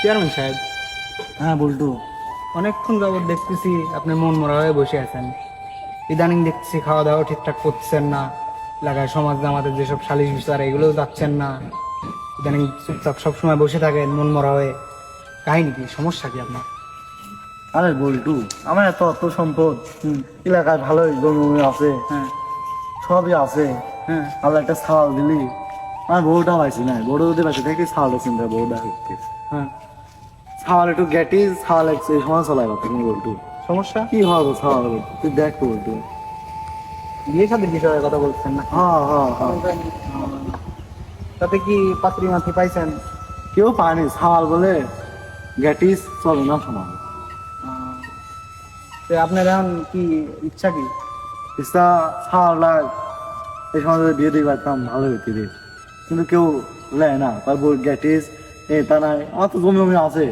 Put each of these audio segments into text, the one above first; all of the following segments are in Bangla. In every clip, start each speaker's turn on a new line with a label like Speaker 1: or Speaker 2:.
Speaker 1: চেয়ারম্যান সাহেব,
Speaker 2: হ্যাঁ বল্টু।
Speaker 1: অনেকক্ষণ যাবত দেখতেছি আপনি মন মরা হয়ে বসে আছেন। ইদানিং দেখতেছি খাওয়া দাওয়া ঠিকঠাক করছেন না, এলাকায় সমাজে আমাদের যেসব সালিশ বিচার এগুলোও যাচ্ছেন না। ইদানিং চুপচাপ সবসময় বসে থাকেন মন মরা হয়ে। কাহিনী কি, সমস্যা কি আপনার?
Speaker 2: আরে বল্টু, আমার এত অর্থ সম্পদ, এলাকায় ভালোই জমি আছে,
Speaker 1: হ্যাঁ
Speaker 2: সবই আছে।
Speaker 1: হ্যাঁ,
Speaker 2: আল্লাহ একটা ছাওয়াল দিলি, আমার বউটা পাইছি না, বড় যদি পাইছি দেখি ছাওয়ালটা চিন্তা বউটা করতে
Speaker 1: হ্যাঁ,
Speaker 2: ছাওয়াল একটু গ্যাটি ছাওয়াল একটু এই সময় চলাই কথা তুমি বল্টু।
Speaker 1: সমস্যা
Speaker 2: কি হবে ছাওয়াল, তুই দেখ তো বল্টু।
Speaker 1: বিয়ে সাথে বিষয়ে কথা বলছেন না?
Speaker 2: হ্যাঁ হ্যাঁ হ্যাঁ,
Speaker 1: তাতে কি পাত্রী মাত্রী পাইছেন?
Speaker 2: কেউ পায়নি, ছাওয়াল বলে গ্যাটিস চলে না সমান।
Speaker 1: তো আপনার এখন কি ইচ্ছা কি?
Speaker 2: ইচ্ছা ছাওয়ালটা এই সময় যদি বিয়ে দিয়ে পারতাম ভালো হইতে রে, কিন্তু কেউ নেয় না, তারপর গ্যাটিস তা নাই, আমার তো জমি জমি আছে,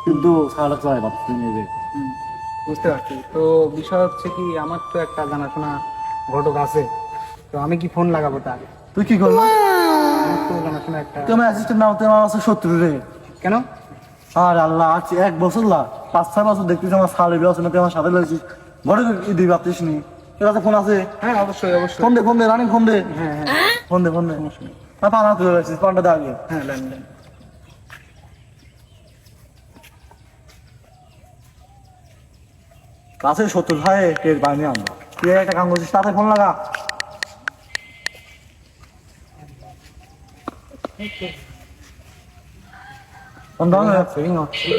Speaker 2: কিন্তু ছাওয়ালটা চলাই পারছি নিজে।
Speaker 1: বুঝতে পারছি। তো বিষয় হচ্ছে কি, আমার তো একটা জানাশোনা ঘটক আছে, তো আমি কি ফোন লাগাবো তার?
Speaker 2: তুই কি করবো?
Speaker 1: আমার তো জানাশোনা একটা।
Speaker 2: তুমি অ্যাসিস্ট্যান্ট নাও, তোমার আছে শত্রু রে।
Speaker 1: কেন?
Speaker 2: আর আল্লাহ আছে 1 বছর লা 5-6 বছর দেখতেছি আমার সালে বিয়ে আছে না, তুই আমার সাথে লইছিস ঘরে দিবি ভাবতিস নি? তোর কাছে ফোন আছে?
Speaker 1: হ্যাঁ অবশ্যই অবশ্যই।
Speaker 2: ফোন দে রানিং ফোন দে।
Speaker 1: হ্যাঁ হ্যাঁ
Speaker 2: ফোন দে আর পানা তুলে রাখছিস, পানটা দে আগে।
Speaker 1: হ্যাঁ, লেন।
Speaker 2: কাছে শত্রু ভাই টের পাইনি আমরা, তুই একটা কাম করছিস, তাতে ফোন লাগা। ফোন দাও না।
Speaker 1: রিং হচ্ছে।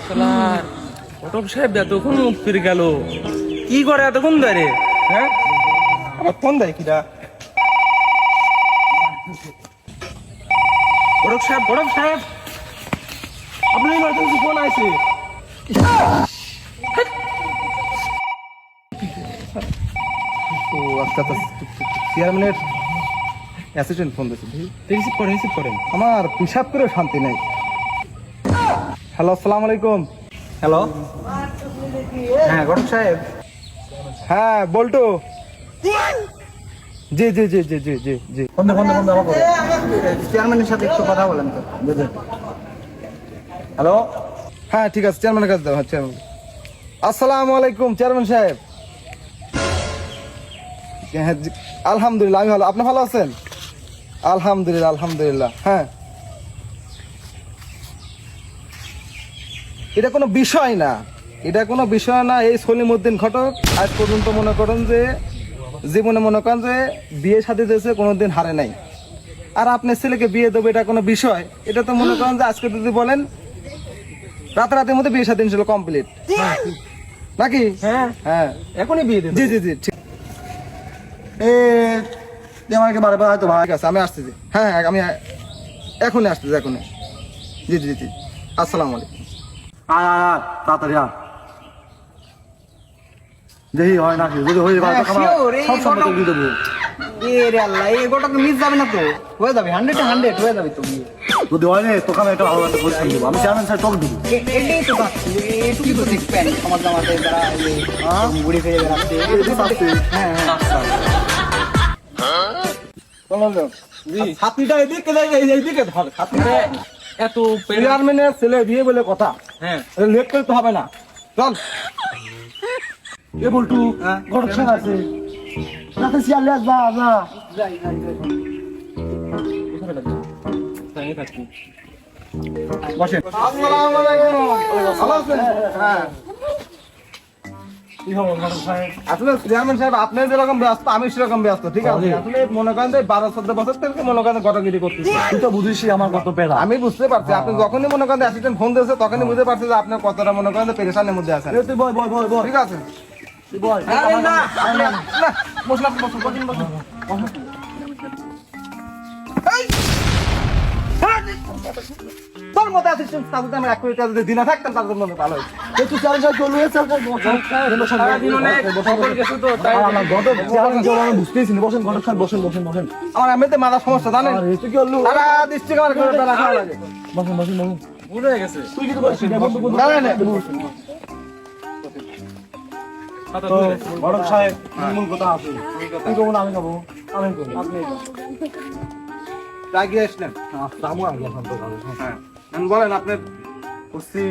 Speaker 3: শালার ঘটক সাহেব এতক্ষণ ফিরে গেল, কি করে এতক্ষণ ধরে? হ্যাঁ,
Speaker 1: আমার ফোন দেয় কিরা?
Speaker 3: ঘটক সাহেব আপনার ইমার্জেন্সি ফোন আছে।
Speaker 1: ও আচ্ছা আচ্ছা, চেয়ারম্যানের অ্যাসিস্ট্যান্ট ফোন দিয়েছে।
Speaker 3: রিসিভ করেন।
Speaker 1: আমার পিসাব করে শান্তি নেই। হ্যালো, আসসালামু আলাইকুম। হ্যালো, হ্যাঁ ঘটক সাহেব। হ্যাঁ বল্টু। জি জি জি জি জি জি জি
Speaker 2: ফোন দে আমার করে।
Speaker 1: চেয়ারম্যানের সাথে একটু কথা বলেন তো।
Speaker 2: হ্যালো,
Speaker 1: হ্যাঁ ঠিক আছে, চেয়ারম্যানের কাছে দাও। হ্যাঁ চেয়ারম্যান। আসসালামু আলাইকুম চেয়ারম্যান সাহেব। হ্যাঁ আলহামদুলিল্লাহ, আমি ভালো। আপনি ভালো আছেন? আলহামদুলিল্লাহ। হ্যাঁ, এটা কোনো বিষয় না, এই সলিমউদ্দিন ঘটক আজ পর্যন্ত মনে করেন যে জীবনে বিয়ে শাদী দিয়েছে, কোনোদিন হারে নাই। আর আপনার ছেলেকে বিয়ে দেবো, এটা কোনো বিষয়? এটা তো মনে করেন যে আজকে যদি বলেন রাতের মধ্যে বিয়ে শাদী ইনশাল্লাহ কমপ্লিট, নাকি?
Speaker 3: হ্যাঁ
Speaker 1: হ্যাঁ,
Speaker 3: এখনই বিয়ে দেবে।
Speaker 1: জি জি জি ঠিক
Speaker 2: তুই আমাকে বারে বারে হয়তো ভাই।
Speaker 1: ঠিক আছে, আমি আসতেছি। হ্যাঁ আমি এখনই আসতেছি, এখনই। জি জি জি, আসসালামু আলাইকুম।
Speaker 2: আর তাড়াতাড়ি আর দেখি হয় নাকি, যদি হয়ে যায়
Speaker 1: হ্যাঁ, sure, এই
Speaker 2: সব সম্পর্কে দিয়ে দেবো।
Speaker 1: রে আল্লাহ, এই গোটা তো মিস যাবে না তো? হয়ে যাবে, 100 হয়ে যাবে তো বিয়ে।
Speaker 2: যদি হয় না তোকে আমি একটা ভালো একটা পরিশ্রম দেবো, আমি চেয়ারম্যান সাহেব তোকে দেবো।
Speaker 1: এটাই তো চাচ্ছি, এটুকুই তো দেখবেন সমাজ আমাদের যারা ঘুরে ফিরে বেড়াচ্ছে। হ্যাঁ হ্যাঁ,
Speaker 2: ছাত্রীটা এদিকে এইদিকে ধর, ছাত্রীটা
Speaker 3: এত
Speaker 2: চেয়ারম্যানের ছেলে বিয়ে বলে কথা,
Speaker 3: হ্যাঁ
Speaker 2: লেট করতে হবে না। চল এ বল্টু,
Speaker 1: হ্যাঁ।
Speaker 2: গরম আছে রাতে চেয়ারলে যা যা। বসেন।
Speaker 1: আসসালামু আলাইকুম। ভালো আছেন? হ্যাঁ,
Speaker 2: কি খবর গরম সাহেব?
Speaker 1: আসলে চেয়ারম্যান সাহেব আপনি যেরকম ব্যস্ত আমি সেরকম ব্যস্ত, ঠিক আছে? আসলে মনে করেন যে 12-14 বছর থেকে মনে করেন গটগিরি করতেছি।
Speaker 2: তুই তো বুঝিসই আমার কত পেড়া।
Speaker 1: আমি বুঝতে পারছি, আপনি যখনই মনে করেন অ্যাসিস্ট্যান্ট ফোন দিয়েছে তখনই বুঝতে পারছি যে আপনার কতটা মনে করেন যে পেরেশানের মধ্যে আছেন।
Speaker 2: তুই বয় বয় বয় বয়
Speaker 1: ঠিক আছে,
Speaker 2: তুই বয়।
Speaker 1: আরে না, না, বসুন আপনি, বসুন। তোর মতো অ্যাসিস্ট্যান্ট তাদের আমি 1 কোটি টাকা যদি দিনে থাকতাম তার জন্য ভালো হতো।
Speaker 2: তুই চেয়ারম্যান সাহেব চলবে
Speaker 3: সারাদিন অনেক সকল গেছে তো, তাই
Speaker 2: আমার গত চেয়ারম্যান সাহেব আমি বুঝতেইছি না। বসেন গরম সাহেব, বসেন।
Speaker 1: আমার এমনিতে মাথার সমস্যা জানেন,
Speaker 2: আরে তুই কি হলো?
Speaker 1: সারা ডিস্ট্রিক্ট আমার করে টাকা খাওয়া লাগে।
Speaker 2: বসেন
Speaker 3: বুঝে গেছে
Speaker 2: তুই কিছু করছিস না, বন্ধু, বন্ধু।
Speaker 1: না, না, না।
Speaker 3: কথা
Speaker 2: তো
Speaker 3: ধরে।
Speaker 2: বড় সাহেব মূল কথা আছে তুই কবো না আমি কবো আমি কবো আপনি
Speaker 1: রাগিয়ে আসলেন।
Speaker 2: যাবো আমি এখন তো যাবো।
Speaker 1: হ্যাঁ এখন বলেন আপনার।
Speaker 2: করছি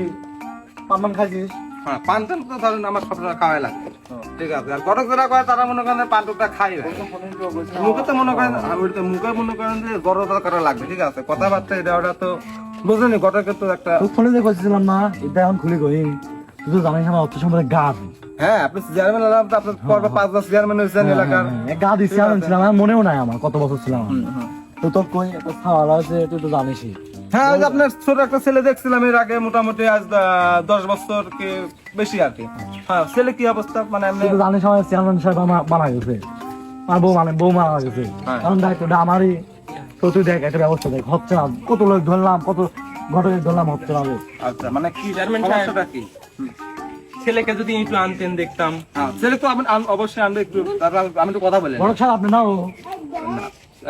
Speaker 2: পান খাইছিস
Speaker 1: হ্যাঁ পান টান তো ধরেন আমার সবসময় খাওয়াই লাগে। ঠিক আছে, আর ঘটক যারা করে তারা মনে করেন পান টুকটা খাই মুখে তো মনে করেন মুখে মনে করেন যে বড় করা লাগবে। ঠিক আছে, কথাবার্তা এটা ওটা তো বুঝলেনি, ঘটকের তো একটা।
Speaker 2: তোর ফোনে যে করছিলাম না এটা এখন খুলে কই তুই তো জানিস আমার অর্থ সম্পর্কে গাছ
Speaker 1: হ্যাঁ আপনি চেয়ারম্যান হলাম তো আপনার পর্ব 5 বছর চেয়ারম্যান হয়েছেন এলাকার।
Speaker 2: গা দিচ্ছি আমি ছিলাম আমার মনেও নাই আমার কত বছর ছিলাম আমি। তো তোর কই একটা খাওয়া আছে তুই তো জানিসই
Speaker 1: হ্যাঁ ওই যে আপনার ছোট একটা ছেলে দেখছিলাম এর আগে, মোটামুটি আজ 10 বছর কি বেশি আর কি। হ্যাঁ ছেলে কি অবস্থা মানে এমনি।
Speaker 2: তুই তো জানিস আমার চেয়ারম্যান সাহেব আমার মারা গেছে আমার বউ মারা গেছে
Speaker 1: হ্যাঁ।
Speaker 2: কারণ দায়িত্বটা আমারই। তো তুই দেখ একটা ব্যবস্থা দেখ হচ্ছে না কত লোক ধরলাম কত ঘটকে ধরলাম হচ্ছে না রে।
Speaker 1: আচ্ছা মানে কি
Speaker 3: চেয়ারম্যান সাহেব।
Speaker 1: সমস্যাটা কি?
Speaker 3: ছেলেকে যদি একটু আনতেন দেখতাম।
Speaker 1: হ্যাঁ ছেলে তো অবশ্যই আনবে একটু, তারপর আমি একটু কথা বলেন।
Speaker 2: বড় সাহেব আপনি না ও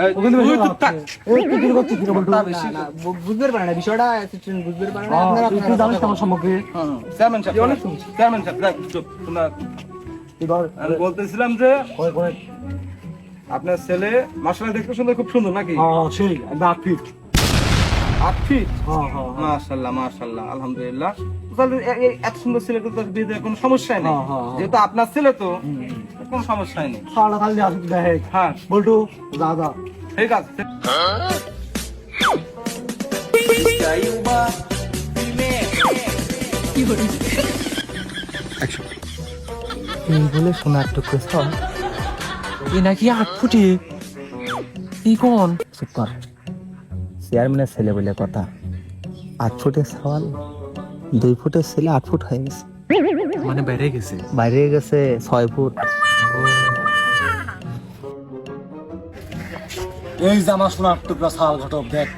Speaker 1: এই,
Speaker 2: ওখানে বেশি
Speaker 1: তুই চুপ থাক।
Speaker 2: এই তুই কি করছিস কি বলতো
Speaker 4: বুঝতে পারে না বিষয়টা, বুঝতে পারে না।
Speaker 2: তুই জানিস তো আমার সম্পর্কে
Speaker 1: চেয়ারম্যান সাহেব, চেয়ারম্যান সাহেব যাক, চুপ, তোমরা।
Speaker 2: তুই ধর
Speaker 1: আমি বলতেছিলাম যে
Speaker 2: কই কই
Speaker 1: আপনার ছেলে মাশাআল্লাহ দেখতে সুন্দর, খুব সুন্দর নাকি?
Speaker 2: সেই একদম 8 ফিট
Speaker 1: 8 ফিট।
Speaker 2: হ্যাঁ হ্যাঁ
Speaker 1: মাশাআল্লাহ মাশাআল্লাহ আলহামদুলিল্লাহ। তাহলে এই এত সুন্দর ছেলেকে তো বিয়েতে কোনো সমস্যাই নেই,
Speaker 2: হ্যাঁ, হ্যাঁ, হ্যাঁ।
Speaker 1: যেহেতু আপনার ছেলে তো কোনো সমস্যাই নেই।
Speaker 2: খাওয়াটা খালি আসুক দেখ
Speaker 1: হ্যাঁ
Speaker 2: বলটু যা যা
Speaker 1: ঠিক আছে।
Speaker 4: এই বলে সোনার টুকরো সব এ নাকি 8 ফুটি। কি কোন
Speaker 5: চুপ কর, চেয়ারম্যানের ছেলে বলে কথা। 8 ফুটের সওয়াল 2 ফুটের ছেলে 8 ফুট হয়ে গেছে,
Speaker 4: মানে বেড়ে গেছে।
Speaker 5: বাইরে গেছে 6 ফুট।
Speaker 2: এই যে আমার সোনার টুকরা সাল ঘটক দেখ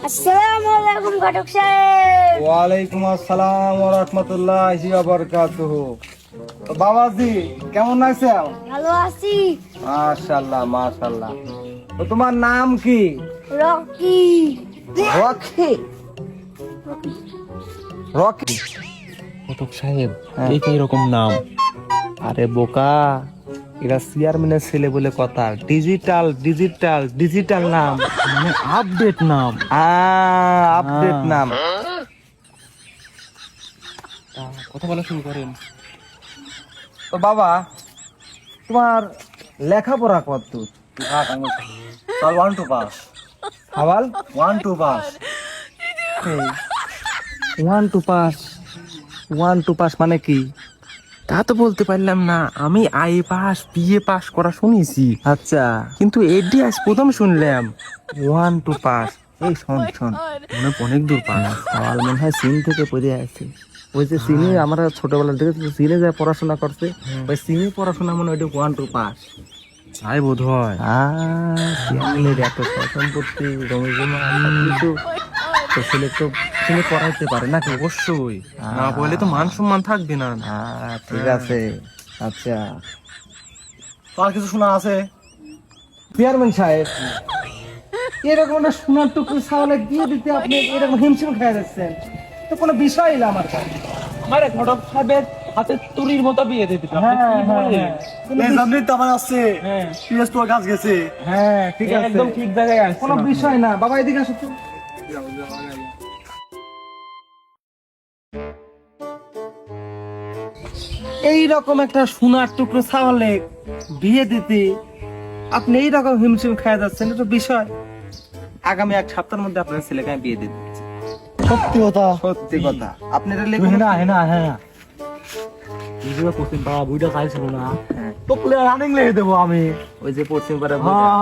Speaker 6: আসসালামু আলাইকুম ঘটক সাহেব।
Speaker 1: ওয়ালাইকুম আসসালাম ওয়া রাহমাতুল্লাহি ওয়া বারাকাতুহু। তো বাবাজি কেমন আছেন?
Speaker 6: ভালো আছি।
Speaker 1: মাশাআল্লাহ মাশাআল্লাহ। তো তোমার নাম কি?
Speaker 6: রকি।
Speaker 1: রকি। রকি
Speaker 4: ঘটক সাহেব এই কি এরকম নাম?
Speaker 5: আরে বোকা, এরা চেয়ারম্যানের ছেলে বলে কথা। ডিজিটাল ডিজিটাল ডিজিটাল নাম,
Speaker 4: মানে আপডেট নাম।
Speaker 5: আপডেট নাম।
Speaker 4: কথা বলা শুরু করেন।
Speaker 1: তো বাবা তোমার লেখাপড়া কত?
Speaker 2: সাল 1 টু পাস
Speaker 1: সওয়াল
Speaker 2: 1 to pass
Speaker 5: 1 to pass 1 to pass মানে কি?
Speaker 4: তা তো বলতে পারলাম না, আমি আই পাস বিএ পাস করা শুনেছি,
Speaker 5: আচ্ছা
Speaker 4: কিন্তু এডি আজ প্রথম শুনলাম।
Speaker 5: 1 টু পাস। এই শোন শোন,
Speaker 4: মনে হয় অনেক দূর পাস।
Speaker 5: সওয়াল মনে হয় চীন থেকে পড়ে আছে। ওই যে চীনে আমরা ছোটবেলা থেকে চীনে যায় পড়াশোনা করছে, ওই চীনে পড়াশোনা মনে হয় 1 টু পাস।
Speaker 4: তাই বোধ হয়।
Speaker 5: চেয়ারম্যানের এত সম্পত্তি জমি জমা কিছু, তো ছেলে তো চীনে পড়াইতে পারে নাকি?
Speaker 4: অবশ্যই, না বলে তো মান সম্মান থাকবে না।
Speaker 5: ঠিক আছে। আচ্ছা
Speaker 2: তার কিছু শোনা আছে
Speaker 1: চেয়ারম্যান সাহেব এরকম একটা সোনার টুকরো ছাওয়ালে দিয়ে দিতে আপনি এরকম হিমশিম খেয়ে যাচ্ছেন, তো কোনো বিষয় না আমার কাছে।
Speaker 3: আমার ঘটক সাহেবের হাতে তুরির মতো বিয়ে দিয়ে দিতাম।
Speaker 2: এই জানি তো আমার আছে
Speaker 3: হ্যাঁ
Speaker 2: পিএস তো কাজ গেছে
Speaker 1: হ্যাঁ ঠিক আছে,
Speaker 3: একদম ঠিক জায়গায় আসছে।
Speaker 1: কোনো বিষয় না। বাবা এদিকে আসো তো। এইরকম একটা সোনার টুকরো ছাওয়ালে বিয়ে দিতে আপনি এইরকম হিমশিম খেয়ে যাচ্ছেন, এটা তো বিষয়। আগামী 1 সপ্তাহের মধ্যে আপনার ছেলেকে আমি বিয়ে দিয়ে দিচ্ছি।
Speaker 2: সত্যি কথা
Speaker 1: সত্যি কথা। আপনি এটা
Speaker 2: তুই
Speaker 1: লিখুন।
Speaker 2: না হ্যাঁ বুঝতে পশ্চিম পাড়া বুইটা চাইছিল না তো প্লেয়ার রানিং লেগে দেবো আমি
Speaker 5: ওই যে পশ্চিম পাড়া।
Speaker 2: হ্যাঁ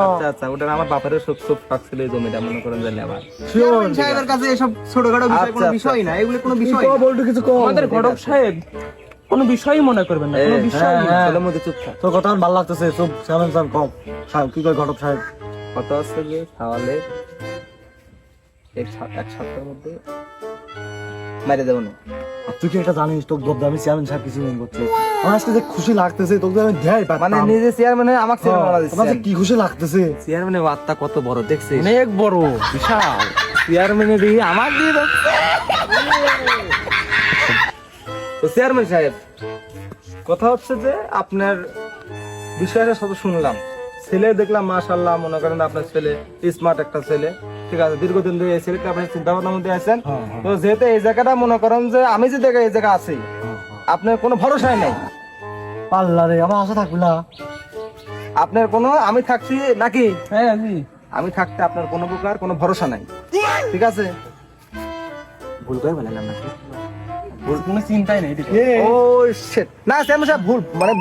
Speaker 5: আচ্ছা আচ্ছা, ওটা আমার বাপের সব সব শখ ছিল, এই জমিটা মনে করেন জানি আবার।
Speaker 1: চেয়ারম্যান সাহেবের কাছে এসব ছোটখাটো বিষয় কোনো
Speaker 5: আচ্ছা,
Speaker 1: বিষয় না, এগুলো কোনো বিষয় না।
Speaker 2: বলটু কিছু কম
Speaker 3: আমাদের ঘটক সাহেব কোনো বিষয়ই মনে করবেন না, কোনো বিষয় না।
Speaker 5: ছেলের মধ্যে চুপ থাক।
Speaker 2: তোর কথা আমার ভালো লাগতেছে চুপ সামন সাম কম সাহেব কি কয় ঘটক সাহেব
Speaker 5: কথা হচ্ছে যে তাহলে এক সপ্তাহের মধ্যে মেরে দেবো না।
Speaker 2: আর তুই কি এটা জানিস তোর দরদা আমি চেয়ারম্যান সাহেব কিছু মনে করছে আমার আজকে যে খুশি লাগতেছে তোকে আমি দেয়
Speaker 1: মানে নিজে চেয়ারম্যান হয়ে আমাকে চেয়ারম্যান বানা
Speaker 2: আমার যে
Speaker 1: দিচ্ছেন।
Speaker 2: কি খুশি লাগতেছে
Speaker 5: চেয়ারম্যানের বার্তা কত বড় দেখছিস?
Speaker 4: অনেক বড়, বিশাল।
Speaker 1: চেয়ারম্যানের দিয়ে আমার দিয়ে যাচ্ছে। তো চেয়ারম্যান সাহেব, কথা হচ্ছে যে আপনার বিষয়টা সব শুনলাম, ছেলে দেখলাম মাশাআল্লাহ, মনে করেন আপনার ছেলে স্মার্ট একটা ছেলে, ঠিক আছে, দীর্ঘদিন ধরে এই ছেলেটা আপনি চিন্তা ভাবনার মধ্যে আছেন। তো যেহেতু এই জায়গাটা মনে করেন যে আমি যে জায়গায় এই জায়গা আছি, আপনার কোনো ভরসাই নাই,
Speaker 2: পাল্লা রে, আমার আশা থাকবে না।
Speaker 1: আপনার কোনো, আমি থাকছি নাকি,
Speaker 3: হ্যাঁ আমি
Speaker 1: আমি থাকতে আপনার কোনো প্রকার কোনো ভরসা নাই, ঠিক আছে? ভুল করে বললাম নাকি?
Speaker 3: কোনো চিন্তাই নেই।
Speaker 1: ও শিট, না চেয়ারম্যান সাহেব ভুল, মানে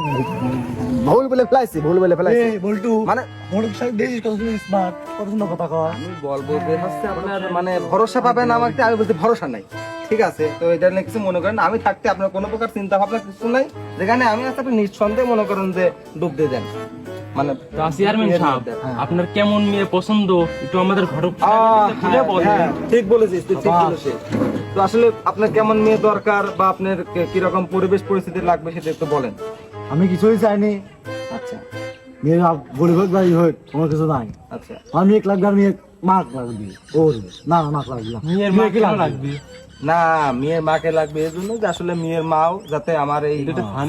Speaker 1: ভুল বলে ফেলাইছি, ভুল বলে ফেলাইছি।
Speaker 2: বল্টু,
Speaker 1: মানে
Speaker 2: বল্টু সাহেব দেখিস কত স্মার্ট, কত সুন্দর কথা কয়।
Speaker 1: আমি বলবো যে হচ্ছে আপনার মানে ভরসা পাবেন আমাকে, আমি বলতে ভরসা নাই, ঠিক আছে? তো এটা নিয়ে কিছু মনে করেন, আমি থাকতে আপনার কোনো প্রকার চিন্তা ভাবনা কিছু নাই, যেখানে আমি আছি আপনি নিঃসন্দেহে মনে করেন যে ডুব দিয়ে দেন, মানে
Speaker 3: চেয়ারম্যান সাহেব, আপনার কেমন মেয়ে পছন্দ একটু আমাদের ঘটক খুলে বলেন।
Speaker 1: হ্যাঁ, ঠিক বলেছিস তুই, ঠিক বলেছিস। তো আসলে আপনার কেমন মেয়ে দরকার বা আপনার কিরকম পরিবেশ পরিস্থিতি লাগবে সেটা একটু বলেন।
Speaker 2: আমি কিছুই চাইনি,
Speaker 1: আচ্ছা
Speaker 2: মেয়েরা গরিব হোক বাড়ি হোক, কোনো কিছু নাই।
Speaker 1: আচ্ছা,
Speaker 2: আমি এক লাগবে, আমি এক মাক লাগবে। ও না না, মাক লাগবে না।
Speaker 3: মেয়ের মা কেন লাগবে?
Speaker 1: না মেয়ের মাকে লাগবে এই জন্য যে আসলে মেয়ের মাও যাতে আমার এই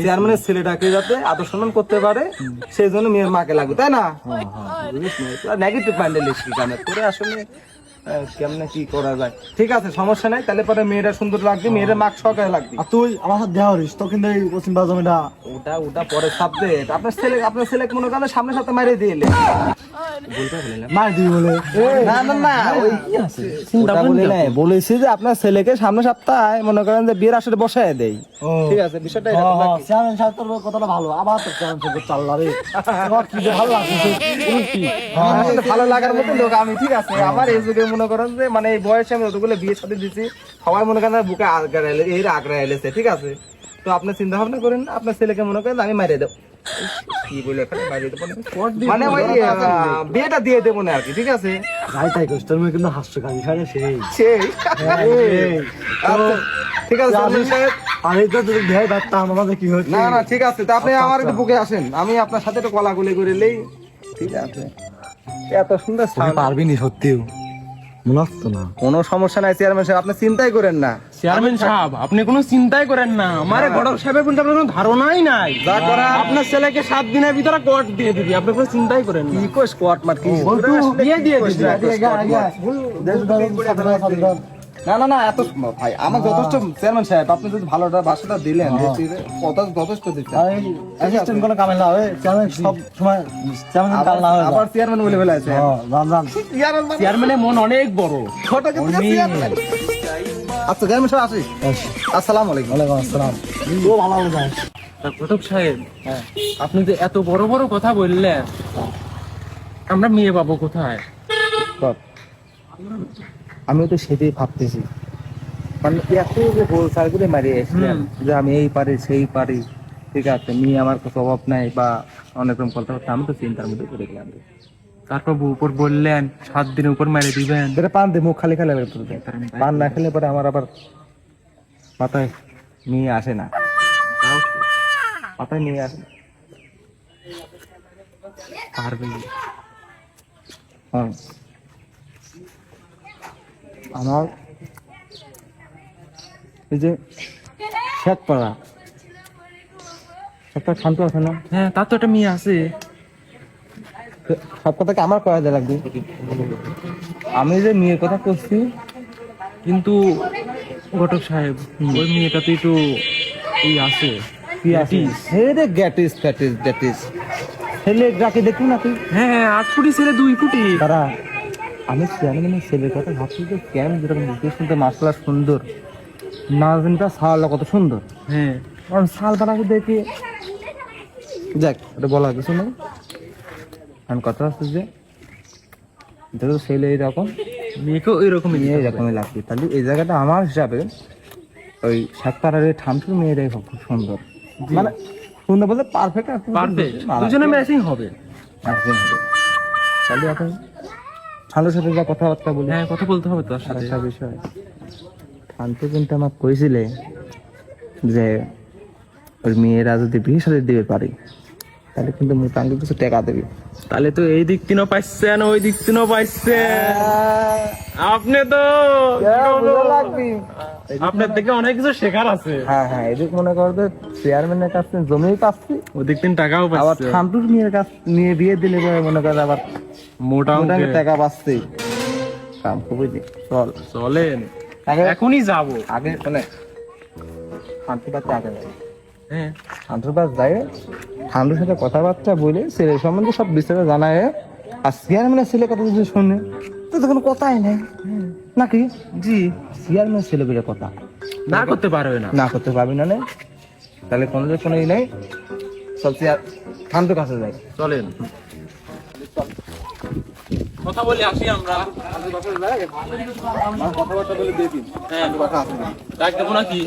Speaker 1: চেয়ারম্যানের ছেলেটাকে যাতে আদর সম্মান করতে পারে, সেই জন্য মেয়ের মাকে লাগবে, তাই না? নেগেটিভ মাইন্ডের লিখছি কানে করে, আসলে কেমনে কি করা যায়, ঠিক আছে, সমস্যা নাই। তাহলে পরে মেয়েটা সুন্দর লাগবে, মেয়ের মাক সহকারে লাগবে।
Speaker 2: আর তুই আমার সাথে দেখা করিস, তো কিন্তু এই পশ্চিম বাজামিটা
Speaker 1: ওটা ওটা পরে সাবজেক্ট। আপনার ছেলেকে মনে করেন সামনে সাথে মারিয়ে দিলে
Speaker 2: মার দিবি বলে।
Speaker 1: না না না, ওই ওটা বলি নাই, বলেছি যে আপনার ছেলেকে সামনে সপ্তাহে মনে করেন যে বিয়ের আসরে বসায় দেই, ঠিক আছে? বিষয়টা এরকম নাকি?
Speaker 2: চেয়ারম্যান সাহেব তোর কথাটা ভালো, আবার তোর চেয়ারম্যান সাহেব চাল্লা রে, আমার কি যে ভালো লাগছে।
Speaker 1: আমার তো ভালো লাগার মতো লোক আমি, ঠিক আছে? আমার এই যুগে মনে করেন যে মানে এই বয়সে আমি যতগুলো বিয়ে সাথে দিচ্ছি, সবাই মনে করেন বুকে আগ্রা এর আগ্রা এলেছে, ঠিক আছে? তো আপনি চিন্তা ভাবনা করেন, আপনার ছেলেকে মনে করেন আমি মারিয়ে দেবো, কি বলে এখানে মারিয়ে দেবো না? মানে ওই বিয়েটা দিয়ে দেবো না আর কি, ঠিক আছে?
Speaker 2: যাই তাই করিস, তোর মেয়ে কিন্তু হাস্যকারী সারে সেই।
Speaker 1: সেই আচ্ছা, ঠিক আছে চেয়ারম্যান সাহেব।
Speaker 2: আর এই তো যদি দেয় পারতাম, আমাদের কি হচ্ছে?
Speaker 1: না না, ঠিক আছে, তা আপনি আমার একটু বুকে আসেন, আমি আপনার সাথে একটু কলাগুলি করে নেই, ঠিক আছে? এত সুন্দর sound।
Speaker 2: পারবি নি সত্যিও, মনে হচ্ছে না।
Speaker 1: কোনো সমস্যা নাই চেয়ারম্যান সাহেব, আপনি চিন্তাই করেন না।
Speaker 3: চেয়ারম্যান সাহেব, আপনি কোনো চিন্তাই করেন না, আমার ঘটক সাহেবের কিন্তু আপনার কোনো ধারণাই নাই।
Speaker 1: যা করা
Speaker 3: আপনার ছেলেকে 7 দিনের ভিতরে কোর্ট দিয়ে দিবি, আপনি কোনো চিন্তাই করেন না।
Speaker 1: কি কোষ কোয়াট মার কি
Speaker 3: বিয়ে দিয়ে দিবি।
Speaker 1: না না না, এত ভাই আমার যথেষ্ট চেয়ারম্যান সাহেব, আপনি যদি ভালোটা বাসাটা দিলেন, কথা যথেষ্ট দিচ্ছেন।
Speaker 2: অ্যাসিস্ট্যান্ট কোনো কামে না হয়, চেয়ারম্যান সব সময় চেয়ারম্যান কাল না হয়।
Speaker 1: আবার চেয়ারম্যান বলে ফেলেছে।
Speaker 2: রাম রাম।
Speaker 3: চেয়ারম্যানের মন অনেক বড়।
Speaker 1: আচ্ছা চেয়ারম্যান সাহেব আসি, আসসালামু আলাইকুম।
Speaker 2: ওয়ালাইকুম আসসালাম। ও ভালো ভালো যায়।
Speaker 3: ঘটক সাহেব, আপনি যে এত বড় বড় কথা বললেন, আমরা মেয়ে পাবো কোথায়?
Speaker 1: আমি তো সেটাই ভাবতেছি, মানে এত যে গোল সার্কুলে মারিয়ে এসেছিলেন যে আমি এই পারি সেই পারি, ঠিক আছে, মেয়ে আমার কোনো অভাব নাই বা অনেক রকম কথা হচ্ছে, আমি তো চিন্তার মধ্যে পড়ে গেলাম।
Speaker 3: তারপর উপর বললেন 7 দিনের উপর মেরে দিবেন।
Speaker 1: এটা পান দিয়ে মুখ খালি খালি পান না খেলে পরে আমার আবার মাথায় নিয়ে আসে না, মাথায় নিয়ে আসে না।
Speaker 3: পারবে?
Speaker 1: হ্যাঁ, আমার এই যে শেখপাড়া একটা শান্ত আছে না,
Speaker 3: হ্যাঁ, তার তো একটা মেয়ে আছে।
Speaker 1: সব কথাকে আমার করা যায় লাগবে। আমি যে মেয়ের কথা করছি,
Speaker 3: কিন্তু ঘটক সাহেব, ওই মেয়েটা তো একটু এই আছে,
Speaker 1: কি আছে রে গ্যাটিস ফ্যাটিস ড্যাটিস ছেলে যাকে দেখুন না তুই,
Speaker 3: হ্যাঁ 8 ফুটি ছেলে 2 ফুটি।
Speaker 1: তারা আমি চেয়ারম্যানের ছেলের কথা ভাবছি যে কেন যেরকম দেখতে শুনতে মার্শাল সুন্দর, নাজমিনটা সালটা কত সুন্দর,
Speaker 3: হ্যাঁ,
Speaker 1: কারণ সাল বানাকে দেখে যাক ওটা বলা কিছু নেই, কারণ কথা হচ্ছে যে দেখো ছেলে এইরকম
Speaker 3: মেয়েকেও ওইরকমই
Speaker 1: মেয়ে এরকমই লাগছে, তাহলে এই জায়গাটা আমার হিসাবে ওই সাতপাড়ার ঠামসুর মেয়েরাই খুব সুন্দর, মানে সুন্দর বলতে পারফেক্ট,
Speaker 3: পারফেক্ট, দুজনে ম্যাচিং হবে।
Speaker 1: তাহলে এখন ঠান্ডার সাথে যা কথাবার্তা বলি,
Speaker 3: হ্যাঁ, কথা বলতে হবে তার সাথে।
Speaker 1: একটা বিষয় ঠান্ডু কিন্তু আমার কইছিলে যে ওই মেয়েরা যদি বিয়ে সাথে দিতে পারি
Speaker 5: তাহলে কিন্তু মোটামুটি কিছু টাকা দেবে।
Speaker 3: তাহলে তো এই দিক তিনও পাইছেন, ওই দিক তিনও পাইছেন। আপনি তো আপনার থেকে অনেক কিছু শেখার আছে।
Speaker 5: হ্যাঁ হ্যাঁ, এদিক মনে করো যে চেয়ারম্যানের কাছে জমিও পাচ্ছি,
Speaker 3: ওই দিক তিন টাকাও
Speaker 5: আবার
Speaker 3: পাইছে,
Speaker 5: ঠান্ডুর মেয়ের কাছ নিয়ে বিয়ে দিলে পরে মনে করো আবার
Speaker 3: মোটা
Speaker 5: মোটামুটি
Speaker 3: অঙ্কের।
Speaker 5: টাকা পাচ্ছি। কাম খুবই চল
Speaker 3: চলেন,
Speaker 5: আগে
Speaker 3: এখনই যাব।
Speaker 5: আগে শোনে শান্তি পাচ্ছে আগে যাই,
Speaker 3: হ্যাঁ,
Speaker 5: শান্তুর পাশ যাই, ঠান্ডুর সাথে কথাবার্তা বলে ছেলের সম্বন্ধে সব বিস্তারিত জানায়। আর চেয়ারম্যানের ছেলে কথা যদি শোনে তো তখন কথাই নেই নাকি? জি, চেয়ারম্যানের ছেলে বলে কথা
Speaker 3: না করতে পারবে না।
Speaker 5: না করতে পারবি না নে? তাহলে কোনো যে কোনো ই নেই, সব চেয়ার ঠান্ডুর কাছে যাই।
Speaker 3: চলেন, কথা বলে আসি আমরা।
Speaker 1: কথাবার্তা বলে দিয়ে দিন।
Speaker 3: হ্যাঁ, ডাক দেবো নাকি?